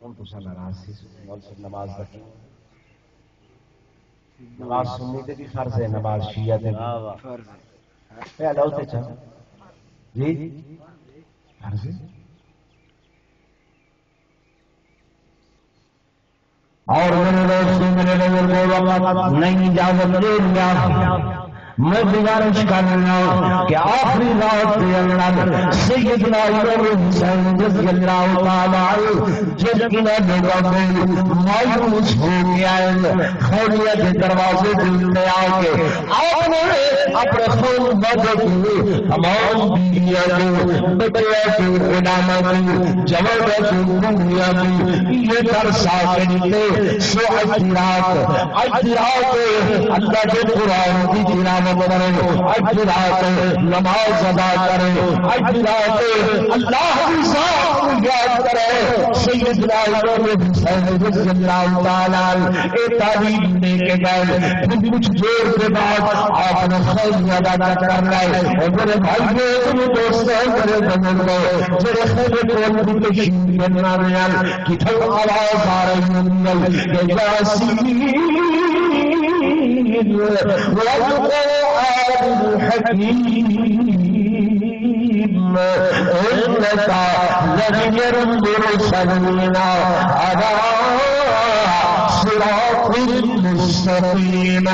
ہوں تو ناراض سی مول سے نماز رکھی نماز سنی تے بھی فرض ہے نماز شیعہ تے فرض ہے لو تے چا جی فرض ہے اور میرے دوستوں میرے بزرگوں نہیں اجازت دے دیا میں گزارش کر رہا ہوں کہ آخری رات کے اندر سیدنا امام حسین رضی اللہ تعالی عنہ جب انہیں لوگوں کو مایوس ہو گیا خیریت کے دروازے دلنے آ کے آپ نے اپنے خون مدد کی تمام بیویاں کو بچے کو غلاموں کو جوانوں کو بوڑھیاں کو یہ کر ساکن سو اجرات اللہ کے قرآن کی تلاوت کرو اجرات نماز ادا کرو اجرات اللہ کی ذات کو یاد کرو سیدنا امام حسین رضی اللہ تعالی عنہ ایک تعلیم دے کے گئے پھر کچھ دیر کے بعد آپ نے خیر ادا کرنا ہے اور میرے بھائیوں میرے دوستوں میرے بزرگوں میرے خیر کو تشریف کرنا ہے کہ تھوڑا آواز آ رہی ہے کہ یاسین والقرآن الحكيم إنك لمن المرسلين على صراط مستقيم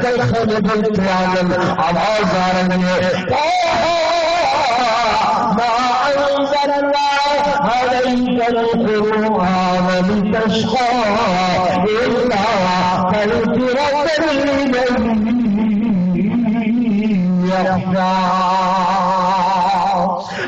كيف نبت على آواز آ رہی ہے ما أنزلنا عليك القرآن لتشقى إلا تذكرة لمن يخشى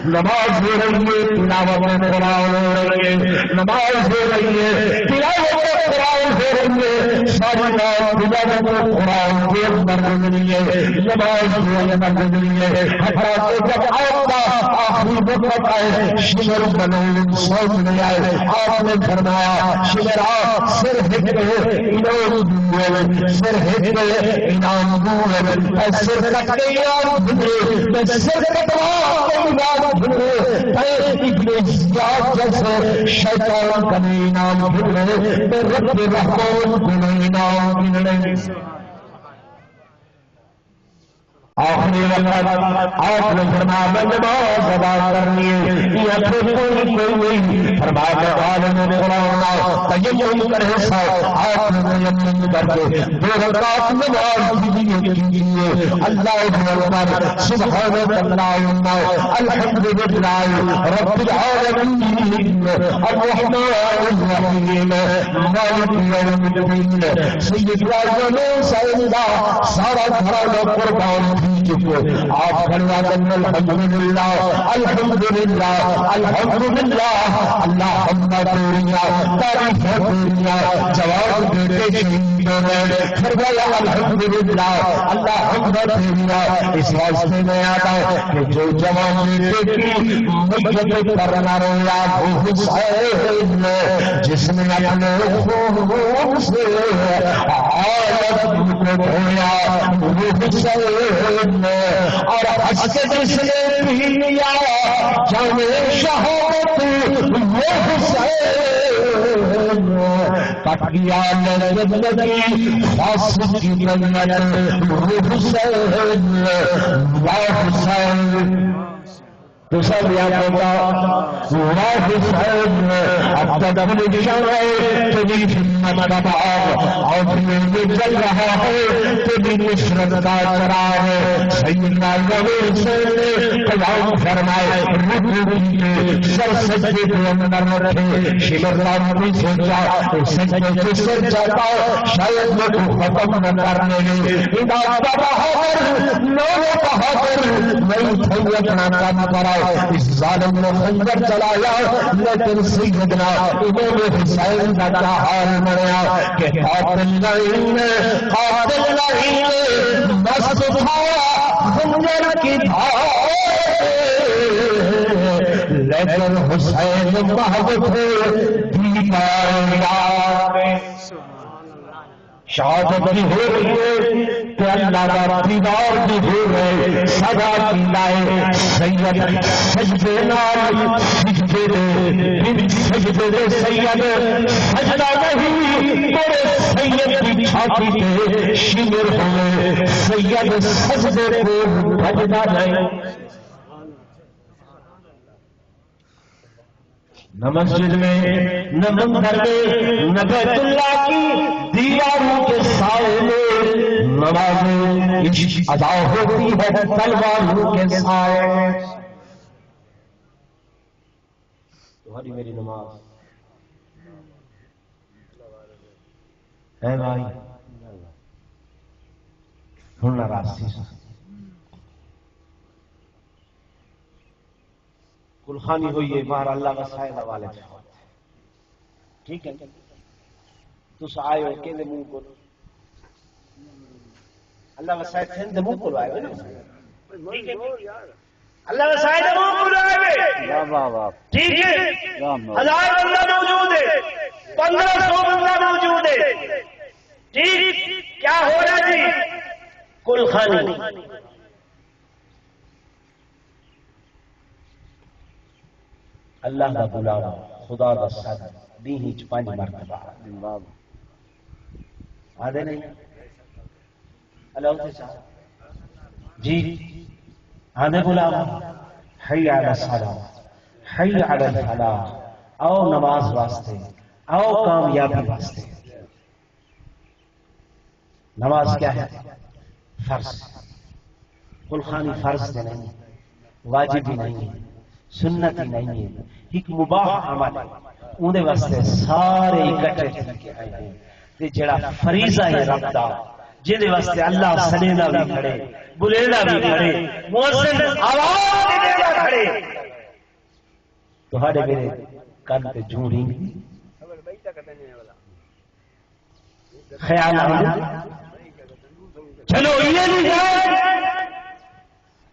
نماز ہو رہی ہے تلاوت قرآن ہو رہی ہے نماز ہو رہی ہے تلاوت قرآن ہو رہی ہے ساری رات تلاوت قرآن کے اندر گزری ہے نماز کے اندر گزری ہے حتیٰ کہ جب آتا آخری وقت آئے شمر بنو سامنے آئے آپ نے فرمایا شمرا سر ہٹ گئے انعام دور سر ہٹ گئے انعام دور سر کٹ گئے انعام دور سر کٹوا کے جیسے شیطان کا انعام بھولے رب رحمان کو انعام ملنے آخری وقت آپ نے فرمایا میں نماز ادا کرنی ہے یا پھر کوئی نہیں فرمایا عالم قرآن تیمم کرے سا آپ نے تیمم کر کے 2 رکعت نماز کیجیے اللہ اکبر سبحان اللہ الحمد للہ رب العالمین الرحمن الرحیم مالک یوم الدین سیدنا امام سیدنا سارا گھرانہ قربان آپ فرما دیں الحمدللہ الحمدللہ الحمدللہ اللہ حمد دنیا تعریف دنیا جواب دیتے شہیدوں نے فرمایا الحمدللہ اللہ حمد دنیا اس واسطے میں آتا کہ جو جواب دیتے کی مجھے کرنا رہا وہ حسین جس نے اپنے خون سے عالم کو دھویا وہ حسین اور حج کے جس نے بھی لیا جانے شہادت وہ حسین کٹ گیا زندگی خاص کی جنت وہ حسین یا حسین تو سب یاد ہوگا وہ حسین اب تک اپنی شرع تجھے ہمت کا باب اور تمہیں چل رہا ہے تجھے نصرت کا چراغ سیدنا حسین نے قیام فرمائے رکوع کے سر سجدے کے اندر رکھے شمر نے سوچا سجدے سے سر جاتا شاید میں کو ختم نہ کرنے لے امام بہادر نو بہادر نہیں تھے اپنا کام کرا اس ظالم نے خنجر چلایا لیکن سیدنا امام حسین کا کیا حال بنیا کہ قاتل نہیں مست اٹھایا خنجر کی دھار لیکن حسین محبت دیدار شہادت بھی ہو رہی ہے کہ اللہ کا دیدار بھی ہو رہے سزا کی لائے سید سجدے نال سجدے دے سجدے دے سید سجدہ نہیں تیرے سید کی چھاتی پہ شمر ہوئے سید سجدے کو سجدہ نہیں نہ مسجد میں نہ مندر میں نہ بیت اللہ کی دیواروں کے سائے میں نماز ادا ہوتی ہے تلواروں کے سائے تمہاری میری نماز ہے بھائی سننا راستے کلخانی ہوئی ہے باہر اللہ کا سائے والے ٹھیک ہے تس آئے ہو کہ منہ کو اللہ کا سائے تھے منہ کو آئے نا اللہ کا سائے منہ کو آئے ٹھیک ہے 1000 بندہ موجود ہے 1500 بندہ موجود ہے ٹھیک کیا ہو رہا جی کلخانی اللہ کا بلاوا خدا کا ساتھ دی ہی 5 مرتبہ آدھے نہیں اللہ جی آدھے بلاوا حی علی الصلاۃ حی علی الفلاح او نماز واسطے او کامیابی واسطے نماز کیا ہے فرض کلخانی فرض دے نہیں واجب بھی نہیں ہے سنت ہی نہیں ہے ایک مباح عمل ہے اندے واسطے سارے اکٹھے کے آئے ہیں تے جڑا فریضہ ہے رب دا جے واسطے اللہ سنینا بھی کھڑے بلینا بھی کھڑے مؤذن آواز دینا کھڑے تہاڈے میرے کان تے جھوڑی خیال چلو یہ نہیں جائے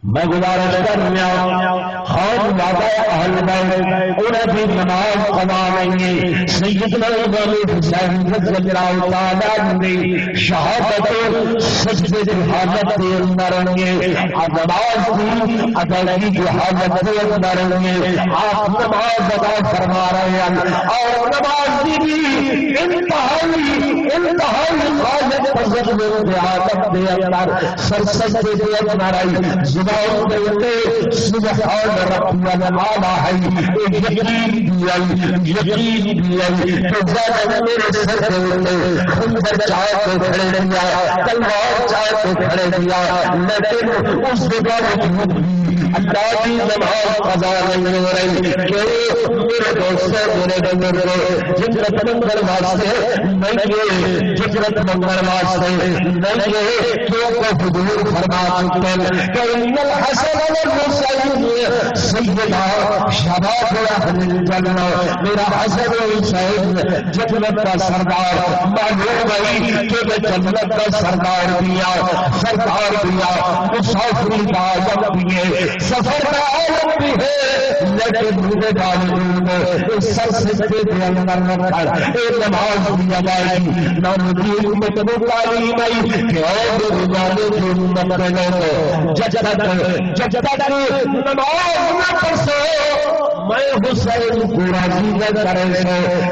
میں گزارش کر رہا ہوں خود بابا اہل بیت انہیں بھی نماز قضا نہیں ہے سیدنا امام حسین رضی اللہ تعالیٰ عنہ شہادت سجدے کی حالت کے اندر رہیں نماز کی ادائیگی کی حالت کے اندر رہیں آپ نماز ادا فرما رہے ہیں اور نماز کی بھی انتہائی حالت تجرب کی حالت کے اندر سرسجدے کے اندر رہی سبحان ربی الاعلی ہے یقین بھی آئی کہ زیادہ میرے سر کے اوپر خنجر چاہ کے کھڑے دیا تلوار چاہ کے کھڑے دیا لیکن اس جگہ اللہ کی نماز قضا نہیں ہو رہی کہ میرے دوستوں میرے بزرگوں جنت منگل واسطے نہیں ہے جنت منگل واسطے نہیں ہے کیوں کو حضور فرما چکے کہ ان الحسن والحسین سیدنا شباب اہل الجنہ میرا حسن حسین جنت کا سردار معلوم ہے کہ میں جنت کا سردار دیا مسافری کا عالم بھی ہے سفر کا عالم بھی ہے لیکن مجھے باوجود اس سر سجدے کے اندر رکھا ایک نماز دیا جائے گی نہ مدیر میں تمہیں تعلیم آئی کہ اور رجالے کی امت میں لوگوں جب تک نماز نہ پڑھو میں حسین کو راضی نہ کرے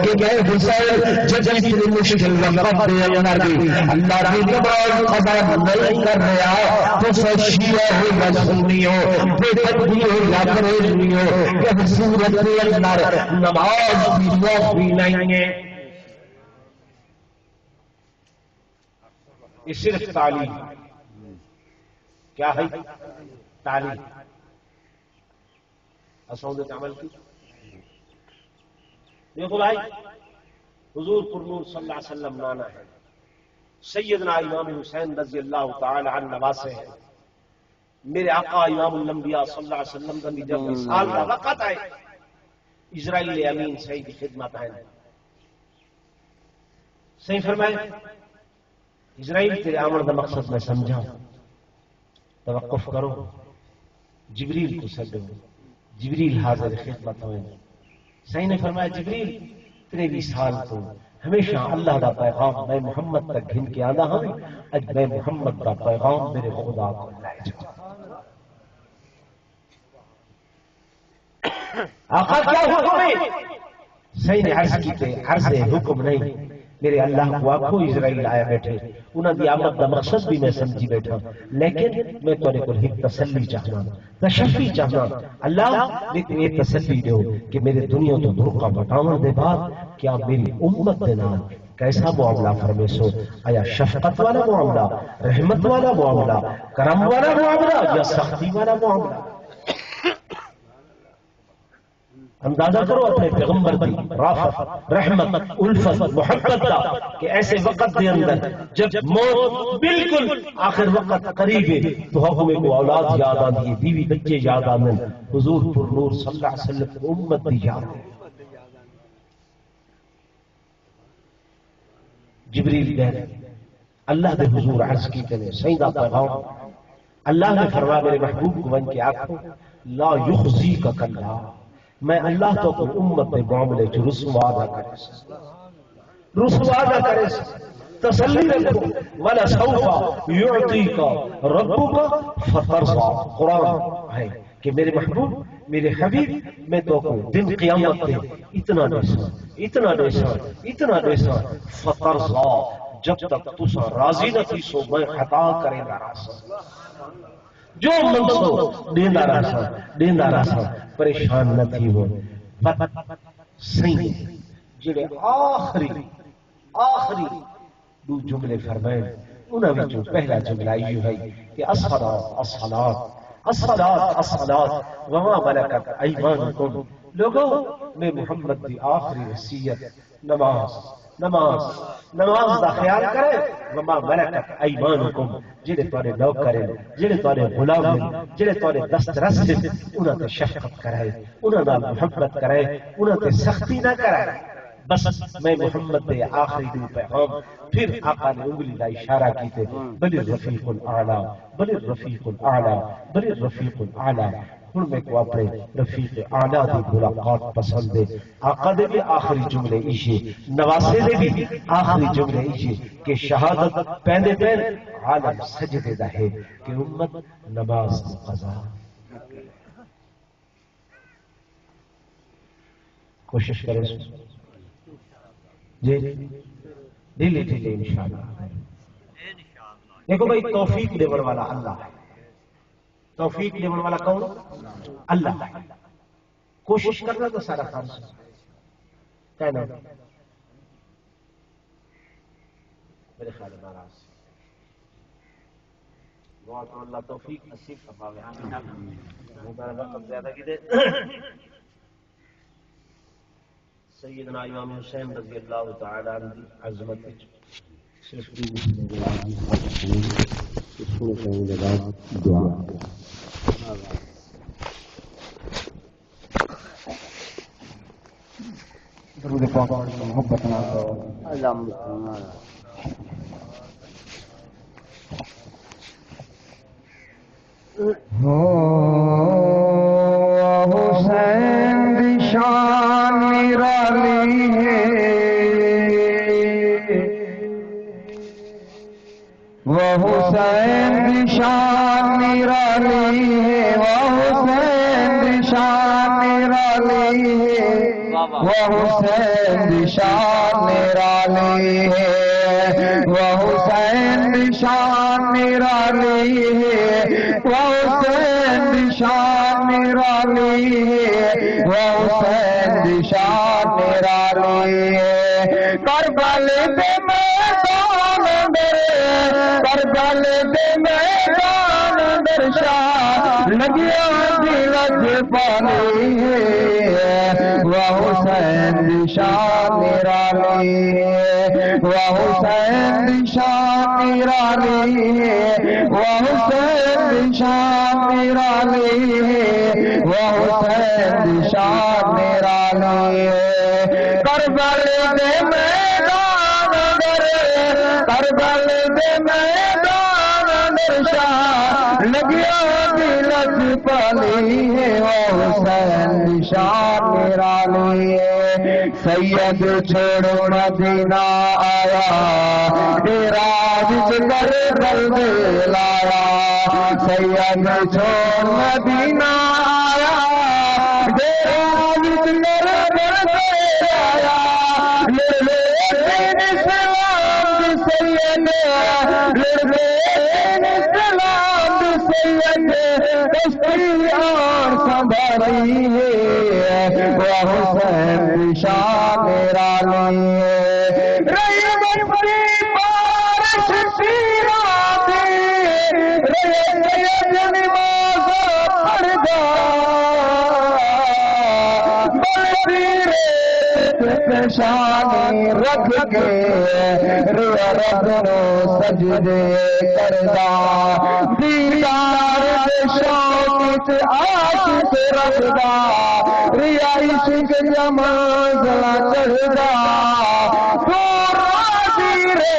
کہ میں حسین جتنی مشکل وقت دے اندر بھی اللہ کی نماز قضا نہیں کر رہا تو شیعہ ہو یا سنی ہو بے تدبی ہو یا بریلوی ہو کہ صورت کے اندر نماز بھی معافی نہیں ہے یہ صرف تعلیم کیا ہے تعلیم اسعودت عمل کی دیکھو بھائی حضور پرنور صلی اللہ علیہ وسلم نانا ہے سیدنا امام حسین رضی اللہ تعالی عنہ نواسے ہیں میرے آقا امام الانبیاء صلی اللہ علیہ وسلم کا جب سال کا وقت آئے اسرائیل امین صحیح کی خدمت آئے صحیح فرمائے اسرائیل تیرے آمن کا مقصد میں سمجھاؤں توقف کرو جبریل کو سدو جبریل حاضر خدمت ہوئے صحیح نے فرمایا جبریل اتنے بھی سال تو ہمیشہ اللہ دا پیغام میں محمد تک گھن کے آنا ہوں اج میں محمد دا پیغام میرے خدا کو لائے جاؤں. آقا کیا حکم ہے؟ صحیح نے عرض کی تے عرض حکم نہیں میرے اللہ کو آکھو اسرائیل آیا بیٹھے انہاں دی آمد دا مقصد بھی میں سمجھی بیٹھا لیکن میں تواڈے کول ایک تسلی چاہنا تشفی چاہنا اللہ لیکن یہ تسلی دیو کہ میرے دنیا تو دھوکا بٹاون دے بعد کیا میری امت دے نال کیسا معاملہ فرمے سو آیا شفقت والا معاملہ رحمت والا معاملہ کرم والا معاملہ یا سختی والا معاملہ اندازہ کرو اپنے پیغمبر کی رافت رحمت الفت محبت کا کہ ایسے وقت دے اندر جب موت بالکل آخر وقت قریب ہے تو ہمیں کو اولاد یاد آتی ہے بیوی بچے یاد آتے ہیں حضور پر نور صلی اللہ علیہ وسلم کو امت بھی یاد ہے. جبریل گئے اللہ دے حضور عرض کی کہ سیدہ پیغام اللہ نے فرمایا میرے محبوب کو بن کے آنکھوں لا یخزیک اللہ میں اللہ تو کو امت دے معاملے چ رسوا نہ کرے رسوا نہ کرے تسلی رکھو ولا سوف یعطیک ربک فترضى قرآن ہے کہ میرے محبوب میرے حبیب میں تو کو دن قیامت پہ اتنا دیسا اتنا دیسا اتنا دیسا فترضى جب تک تسا راضی نہ تھی سو میں خطا کرے نہ رہا جو منصو دیندا رہا پریشان نہ تھی ہو صحیح جڑے آخری دو جملے فرمائے انہاں وچوں پہلا جملہ یہ ہے کہ الصلاۃ وما ملکت ایمانکم لوگوں میں محمد دی آخری وصیت نماز دا خیال کرے وما ملکت ایمانکم جڑے تواڈے نوکر ہیں جڑے تواڈے غلام ہیں جڑے تواڈے دسترس ہیں انہاں تے شفقت کرے انہاں نال محبت کرے انہاں تے سختی نہ کرے. بس میں محمد دے آخری دو پیغام پھر آقا نے انگلی کا اشارہ کیتے بل الرفیق الاعلی بل الرفیق الاعلی بل الرفیق الاعلی. ہن میں کو اپنے رفیق اعلی دی ملاقات پسند ہے. آقا دے بھی آخری جملے ایشے نواسے دے بھی آخری جملے ایشے کہ شہادت پہندے پہن عالم سجدے دا ہے کہ امت نماز قضا. کوشش کرے جی ڈیلی انشاءاللہ. دیکھو بھائی توفیق دینے والا اللہ ہے. توفیق دینے والا کون؟ اللہ ہے. کوشش کرنا تو سارا کام کہنا میرے خیال ناراض بہت اللہ توفیق نصیب فرماوے. وقت زیادہ کی دے سیدنا امام حسین رضی اللہ تعالی عنہ کی عظمت صرف دعا درود پاک اور محبت اللہم حسین دی شان نرالی ہے وہ حسین دی شان نرالی ہے وہ حسین دی شان نرالی ہے وہ حسین دی شان نرالی ہے وہ حسین دی شان نرالی ہے وہ حسین دی شان نرالی ہے وہ حسین دی شان نرالی ہے. کربل دے میدان اندر کربل دے میدان اندر شاہ لگیا دی لج پالی ہے وہ حسین دی شان نرالی ہے وہ حسین دی شان نرالی ہے وہ حسین دی شان نرالی ہے وہ حسین دی شان نرالی ہے. کربل دے میدان اندر کربل دے میدان آخر شاہ لگیا دلت پالی ہے وہ حسین نشان نرالی ہے سید چھوڑ مدینہ آیا راج کر درد لایا سید چھوڑ مدینہ آیا راج کر درد لایا سلام سید سید اور سنبھالی ہے وہ حسین شان نرالی ہے رحمت کی بارش شیرات سید نماز پڑھدا شان رکھ کے رب نو سجدے کردا دیدار شوق عاشق رکھدا عشق جمال چڑھدا تو راضی رے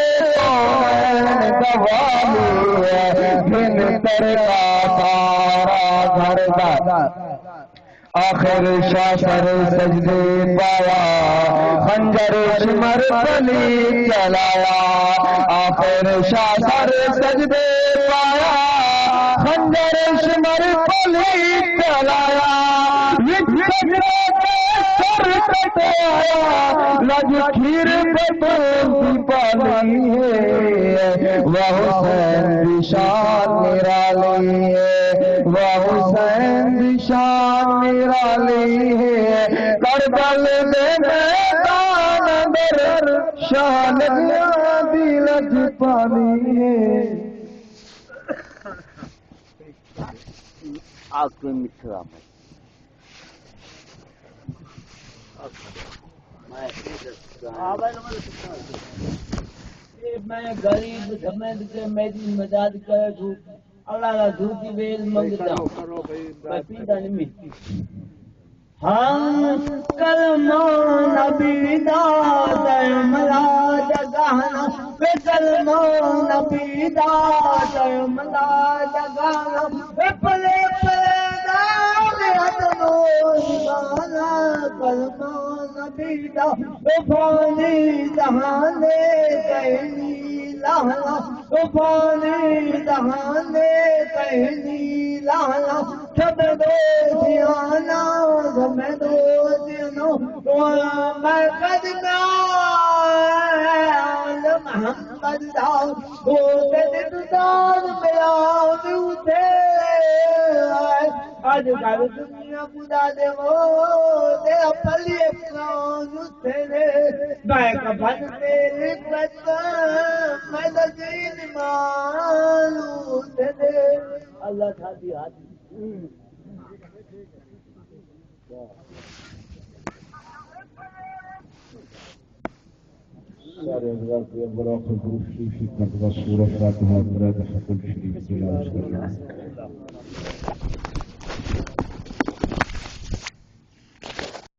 گوالی دن ترکا سارا گھر دا آخر شاہ سر سجدے پایا خنجر شمر پلی چلایا آخر شاہ سر سجدے پایا خنجر شمر پلی چلایا سر کٹایا لج کھیر کی پالی ہے وہ حسین شان نرالی ہے وہ حسین شان نرالی ہے کربل دے میدان اندر شان دلت پالی ہے آخر مٹھا میں غریب سمجھ کے میری مدد کرے تو اللہ کا جھوٹی ویل منگتا ہوں میں پیتا نہیں ملتی ہم کلمہ نبی دا درملا جگانا کلمہ نبی دا درملا جگانا پلے پلے دانو ایمانا کلمہ نبی دا فانی دہانے کہنی لانا فانی دہانے کہنی لانا سب دو سیانا میں دو میں قدم محمد داؤ دار میرے آج کل دنیا خدا دے پلی تیرے میں کفن تیرے میں دین مانو تیرے اللہ تھا دی حاضر سارے ازواج کے براق شریف کی سورہ فاتحہ برائے حق الشریف